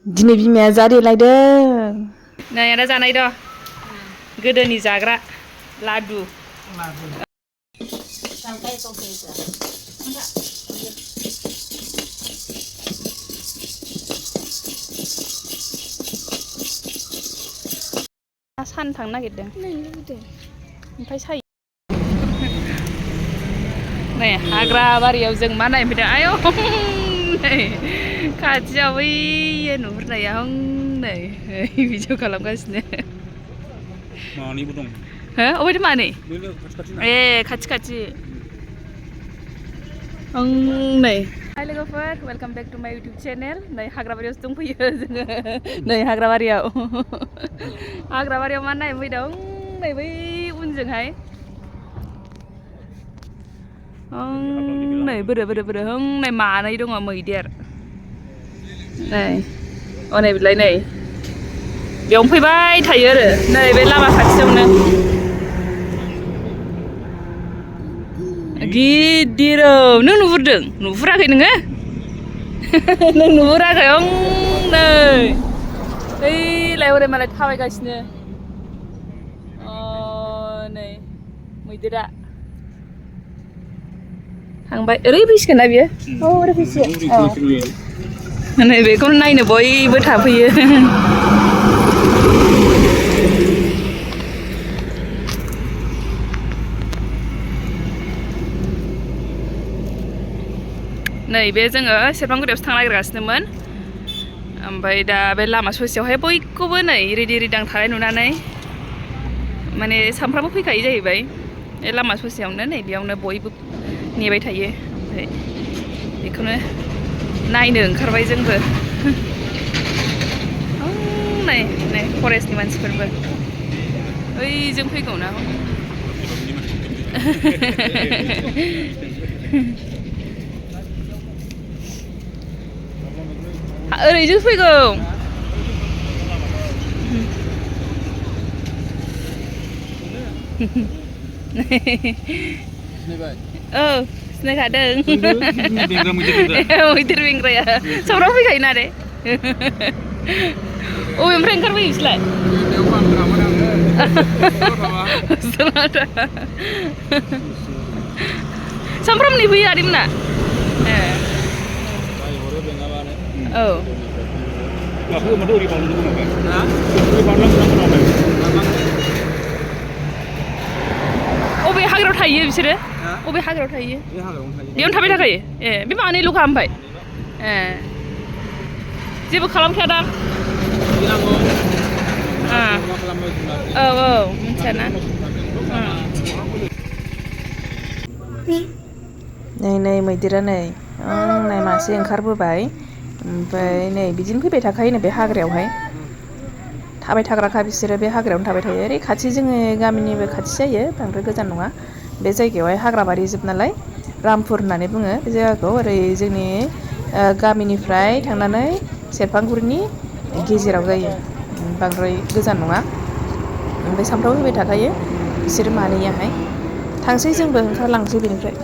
दिनै बिमाया जादेलायदों नै आदा जानाय द' गोदोनि जाग्रा लादु सान थांनो नागिरदों ओमफ्राय सायो नै हाग्रा बारियाव जों मा नायनो फैदों आयौ नै खाथियाव बैयो नुहुरनाया नै भिडिअ खालामगासिनो मानैबो दं हो अबेथो मानै ए खाथि नै हाय लोगोफोर वेलकाम बेक टु माय इउटुब चेनेल नै हाग्राबारियावसो दंफैयो जोङो नै हाग्राबारियाव मा नायनो फैदों नै बै उनजोंहाय नै बोरो नै मानै दङ मैदेर नै अनै बिलाय नै बेयावनो फैबाय थायो आरो नै बे लामा खाथियावनो गिदिर नों नुहुरदों नुहुराखै नोङो नों नुहुराखै नै ओइलाय हरै मालाय थाबायगासिनो नै मैदेरा थांबाय ओरै फैसिगोन ना बियो ओरै फैसिगोन नै बेखौनो नायनो बयबो थाफैयो नै बे जोङो सेरफांगुरियावसो थांनो नागिरगासिनोमोन ओमफ्राय दा बे लामा ससेयावहाय बयखौबो नै रेडि रेडां थानाय नुनानै माने सामफ्रामबो फैखायो जाहैबाय बे लामा ससेयावनो नै बेयावनो बयबो नेबाय थायो ओमफ्राय बेखौनो नायनो ओंखारबाय जोंबो नै फरेस्टनि मानसिफोरबो ओइजों फैगौ ना ओरैजों फैगौ सिनायखादों मैदेर बेंग्राया सामफ्रामबो फैखायो ना दे अबेनिफ्राय ओंखारबोयो बिसोरलाय सामफ्रामबो नेफैयो आदैमोना ए औ अबे हाग्रायाव थायो बिसोरो अबे हाग्रायाव थायो बेयावनो थाबाय थाखायो ए बे मानैल'खा ओमफ्राय ए जेबो खालामखायादां औ मिथियाना नै मैदेरा नै मासे ओंखारबोबाय ओमफ्राय नै बिदिनो फैबाय थाखायो बे हाग्रायावहाय थाबाय थाग्राखा बिसोरो बे हाग्रायावनो थाबाय थायो ओरै खाथि जोङो गामिनिबो खाथि जायो बांद्राय गोजान नङा बे जायगायावहाय हाग्राबारि जोब नालाय रामपुर होननानै बुङो बे जायगाखौ ओरै जोंनि गामिनिफ्राय थांनानै सेरफांगुरिनि गेजेराव जायो बांद्राय गोजान नङा ओमफ्राय सामफ्रामबो फैबाय थाखायो बिसोर मानैयाहाय थांसै जोंबो ओंखारलांसै बेनिफ्राय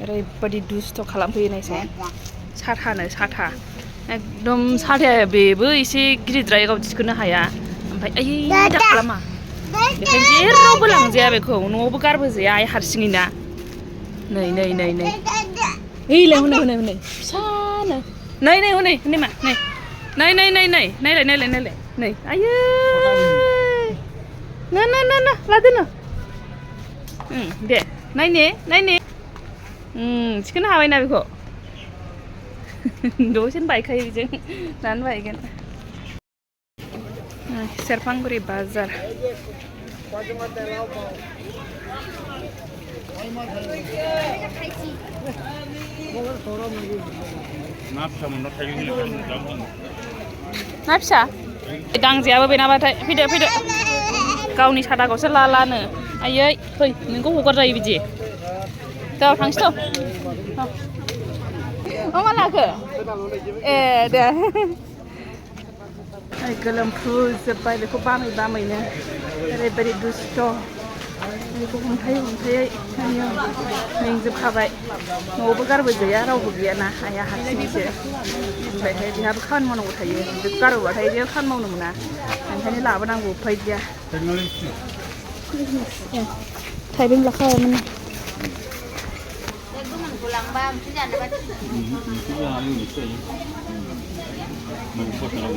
ओरैबायदि दुस्थ' खालामफैयो नायसाय साथा एकदम साथाया बेबो एसे गिदिरद्राय गाव थिखोनो हाया ओमफ्राय आयै दा खालामा बेखायनो जेरावबो लांजाया बेखौ न'आवबो गारबोजाया आइ हारसिङै ना नै ओइलाय हनै फिसानो नै हनै मा नै नायलाय आयै ना लादो नो दे नायने थिखोनो हाबायना बेखौ दसेनो बायखायो बेजों दानो बायगोन सेरफांगुरि बाजार ना फिसा दांजायाबो बेनाबाथाय फैदो गावनि सादाखौसो लानो आयै फै नोंखौ हगारजायो बिदि दा थांसै मा लाखो ए दे गोलोमफ्रुजोब्बाय बेखौ बामैनो ओरैबायदि दुस्थ' बेखौ हमथायै मेंजोबखाबाय न'आवबो गारबोजाया रावबो गैयाना आइया हारसिंसो ओमफ्रायहाय बेहाबो खामानि मावनांगौ थायो बेखौ गारबोबाथाय बेयो खामानि मावनो मोना ओंखायनो लाबोनांगौ उफाय गैया थाइबें लाखाबायमोन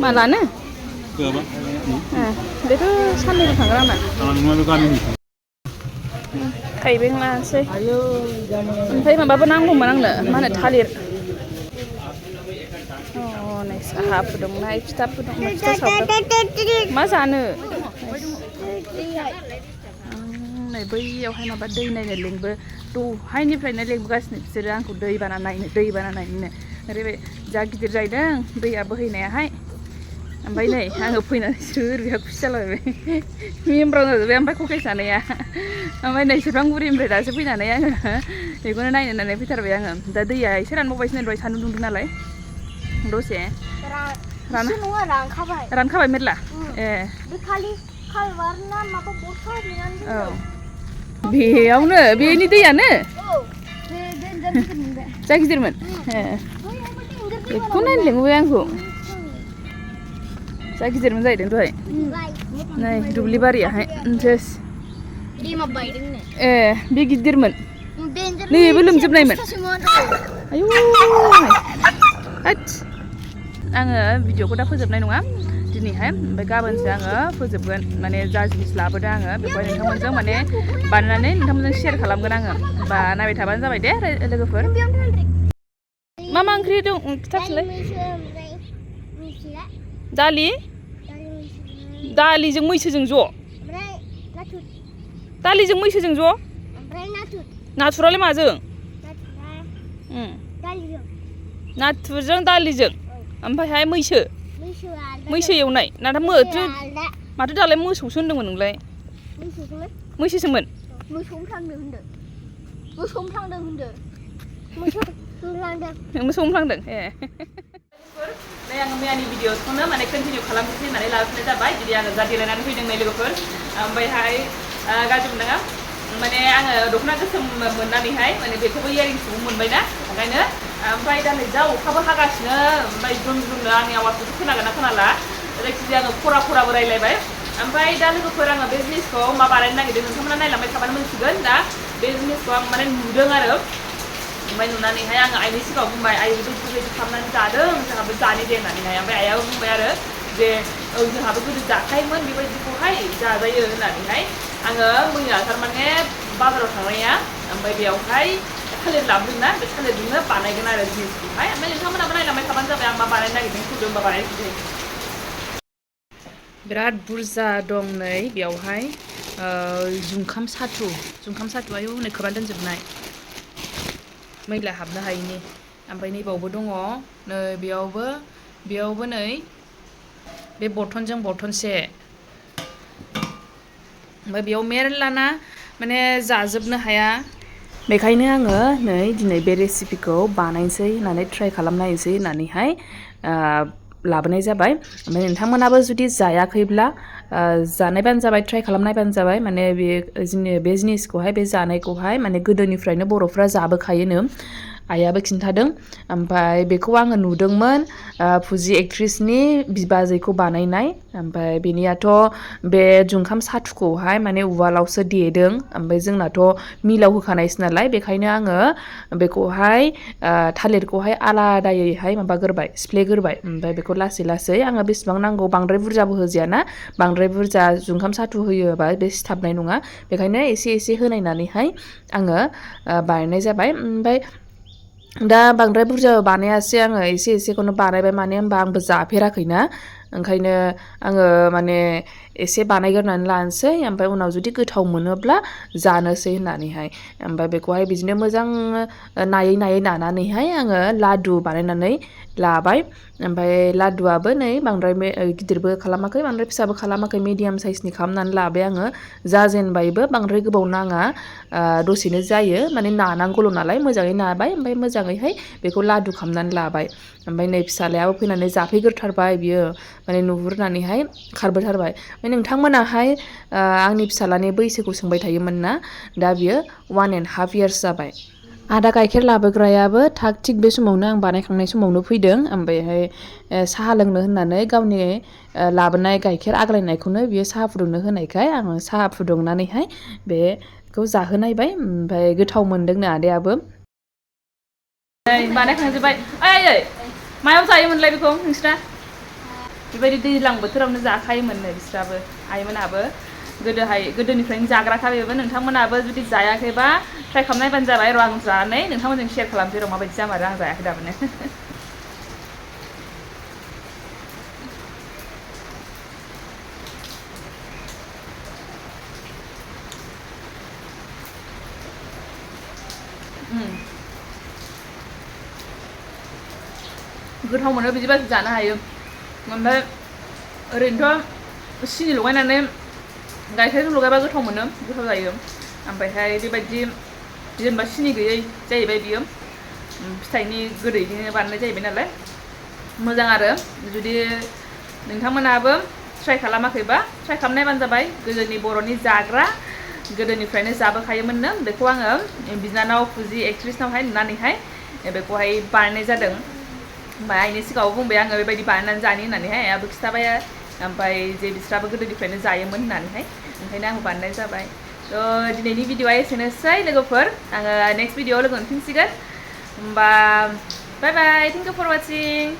मालानो बेथ' साननैबो थांगोन आंना थाइबें लानोसै ओमफ्राय माबाबो नांगौमोन आंनो मा होनो थालिर नै साहा फुदुंनाय फिथा फुदुंनाय फिथा सावदों मा जानो नै बैयावहाय माबा दै नायनो लिंबो दहायनिफ्रायनो लिंबोगासिनो बिसोरो आंखौ दैबाना नायनो ओरैबायदि जा गिदिर जाहैदों दैया बोहैनायाहाय ओमफ्राय नै आङो फैनानै सोर बेहा खुसि जालायबाय मेमब्रां जाजोब्बाय ओमफ्राय ककेज जानाया ओमफ्राय नै सेरफांगुरिनिफ्राय दासो फैनानै आङो बेखौनो नायनो होननानै फैथारबाय आङो दा दैया एसे रानबावबायसो नै दहाय सान्दुं दुंदों नालाय दसे रानखाबाय मेरला ए औ बेयावनो बेनि दैयानो जा गिदिरमोन ए बेखौ नायनो लिंबोबाय आंखौ जा गिदिरमोन जाहैदों दहाय नै दुब्लि बारियाहाय सेस ए बे गिदिरमोन नैबो लोमजोबनायमोन आयौ आङो भिडिअखौ दा फोजोबनाय नङा दिनैहाय ओमफ्राय गाबोनसो आङो फोजोबगोन माने जा जिनिस लाबोदों आङो बेखौहाय नोंथांमोनजों माने बानायनानै नोंथांमोनजों शेयार खालामगोन आङो होमबा नायबाय थाबानो जाबाय दे लोगोफोर मा ओंख्रि दं खिथाफिनलाय दालिजों मैसोजों ज' दालिजों मैसोजों ज' नाथुरालाय माजों नाथुरजों दालिजों ओमफ्रायहाय मैसो एवनाय माथो दालाय मोसौसो होनदोंमोन नोंलाय मैसोसोमोन मोसौ हमफ्लांदों ए नै आङो मैयानि भिडिअखौनो माने कन्टिनिउ खालामनोसै होननानै लाबोनाय जाबाय दिनै आङो जा देलायनानै फैदों नै लोगोफोर ओमफ्रायहाय गाज्रि मोननाङा माने आङो दख'ना गोसोम मोननानैहाय माने बेखौबो इयारिंसखौबो मोनबायना ओंखायनो ओमफ्राय दा नै जा अखाबो हागासिनो ओमफ्राय द्रुमनो आंनि आवाजखौथ' खोनागोन ना खोनाला जायखिजाया आङो खराबो रायलायबाय ओमफ्राय दा लोगोफोर आङो बे जिनिसखौ मा बानायनो नागिरदों नोंथांमोना नायलांबाय थाबानो मोनसिगोन दा बे जिनिसखौ आं माने नुदों आरो ओमफ्राय नुनानैहाय आङो आइनि सिगाङाव बुंबाय आइ बेबायदि खालामनानै जादों जोंहाबो जानो दे होननानैहाय ओमफ्राय आइयाबो बुंबाय आरो जे जोंहाबो गोदो जाखायोमोन बेबायदिखौहाय जाजायो होननानैहाय आङो मैया थारमाने बाजाराव थांनाया ओमफ्राय बेयावहाय थालिर लाबोदोंना बे थालिरजोंनो बानायगोन आरो जिनिसखौहाय ओमफ्राय नोंथांमोनाबो नायलांबाय थाबानो जाबाय आं मा बानायनो नागिरदों फुदुं होनबा बानायनोसै बिराद बुरजा दं नै बेयावहाय जुंखाम साथु आयौ नै खोबनानै दोनजोबनाय मैला हाबनो हायिनि ओमफ्राय नैबावबो दङ नै बेयावबो नै बे बर्थनजों बर्थनसे ओमफ्राय बेयाव मेरलाना माने जाजोबनो हाया बेखायनो आङो नै दिनै बे रेसिपिखौ बानायनोसै होननानै ट्राइ खालामनायसै होननानैहाय लाबोनाय जाबाय ओमफ्राय नोंथांमोनाबो जुदि जायाखैब्ला जानायबानो जाबाय ट्राइ खालामनायबानो जाबाय माने बे जिनिसखौहाय बे जानायखौहाय माने गोदोनिफ्रायनो बर'फ्रा जाबोखायोनो आइयाबो खिन्थादों ओमफ्राय बेखौ आङो नुदोंमोन फुजि एक्ट्रिसनि बिबाजैखौ बानायनाय ओमफ्राय बेनियाथ' बे जुंखाम साथुखौहाय माने उवालावसो देदों ओमफ्राय जोंनाथ' मिलाव होखानायसो नालाय बेखायनो आङो बेखौहाय थालिरखौहाय आलादायैहाय सिफ्लेग्रोबाय ओमफ्राय बेखौ लासै लासै आङो बेसेबां नांगौ बांद्राय बुरजाबो होजायाना बांद्राय बुरजा जुंखाम साथु होयोबा बे सिथाबनाय नङा बेखायनो एसे एसे होनायनानैहाय आङो बानायनाय जाबाय ओमफ्राय दा बांद्राय बुरजा बानायासै आङो एसे एसेखौनो बानायबाय माने होनबा आंबो जाफेराखैना ओंखायनो आङो माने एसे बानायग्रोनानै लानोसै ओमफ्राय उनाव जुदि गोथाव मोनोब्ला जानोसै होननानैहाय ओमफ्राय बेखौहाय बिदिनो मोजां नायै नानानैहाय आङो लादु बानायनानै लाबाय ओमफ्राय लादुआबो नै बांद्राय गिदिरबो खालामाखै बांद्राय फिसाबो खालामाखै मिडियाम साइसनि खालामनानै लाबाय आङो जाजेनबायबो बांद्राय गोबाव नाङा दसेनो जायो माने नानांगौल' नालाय मोजाङै नाबाय ओमफ्राय मोजाङैहाय बेखौ लादु खालामनानै लाबाय ओमफ्राय नै फिसालायाबो फैनानै जाफैग्रोथारबाय बियो माने नुहुरनानैहाय खारबोथारबाय नोंथांमोनाहाय आंनि फिसालानि बैसोखौ सोंबाय थायोमोन ना दा बियो 1.5 years जाबाय आदा गाइखेर लाबोग्रायाबो थाग थिग बे समावनो आं बानायखांनाय समावनो फैदों ओमफ्रायहाय साहा लोंनो होननानै गावनि लाबोनाय गाइखेर आग्लायनायखौनो बियो साहा फुदुंनो होनायखाय आङो साहा फुदुंनानैहाय बेखौ जाहोनायबाय ओमफ्राय गोथाव मोनदोंनो आदायाबो बानायखांजोब्बाय ओइ मायाव जायोमोनलाय बेखौ नोंस्रा बेबायदि दैज्लां बोथोरावनो जाखायोमोननो बिस्राबो आइमोनाबो गोदोनिफ्रायनो जाग्राखा बेबो नोंथांमोनाबो जुदि जायाखैबा ट्राइ खालामनायबानो जाबाय र' आं जानानै नोंथांमोनजों शेयार खालामसै र' माबायदि जामारो आं जायाखै दाबोनो गोथाव मोनो बिदिबा जानो हायो ओमफ्राय ओरैनोथ' सिनि लगायनानै गाइखेरजों लगायबा गोथाव मोनो गोथाव जायो ओमफ्रायहाय बेबायदि जेनेबा सिनि गैयै जाहैबाय बियो फिथाइनि गोदैजोंनो बानायनाय जाहैबाय नालाय मोजां आरो जुदि नोंथांमोनाबो ट्राइ खालामाखैबा ट्राइ खालामनायबानो जाबाय गोदोनि बर'नि जाग्रा गोदोनिफ्रायनो जाबोखायोमोननो बेखौ आङो बिनानाव फुजि एक्ट्रिसनावहाय नुनानैहाय बेखौहाय बानायनाय जादों ओमफ्राय आइनि सिगाङाव बुंबाय आङो बेबायदि बानायनानै जानि होननानैहाय आइयाबो खिन्थाबाय ओमफ्राय जे बिस्राबो गोदोनिफ्रायनो जायोमोन होननानैहाय ओंखायनो आंबो बानायनाय जाबाय थ' दिनैनि भिडिअआ एसेनोसै लोगोफोर आङो नेक्स्ट भिडिअआव लोगो मोनफिनसिगोन होमबा बाय बाय थेंक इउ फर वाचिं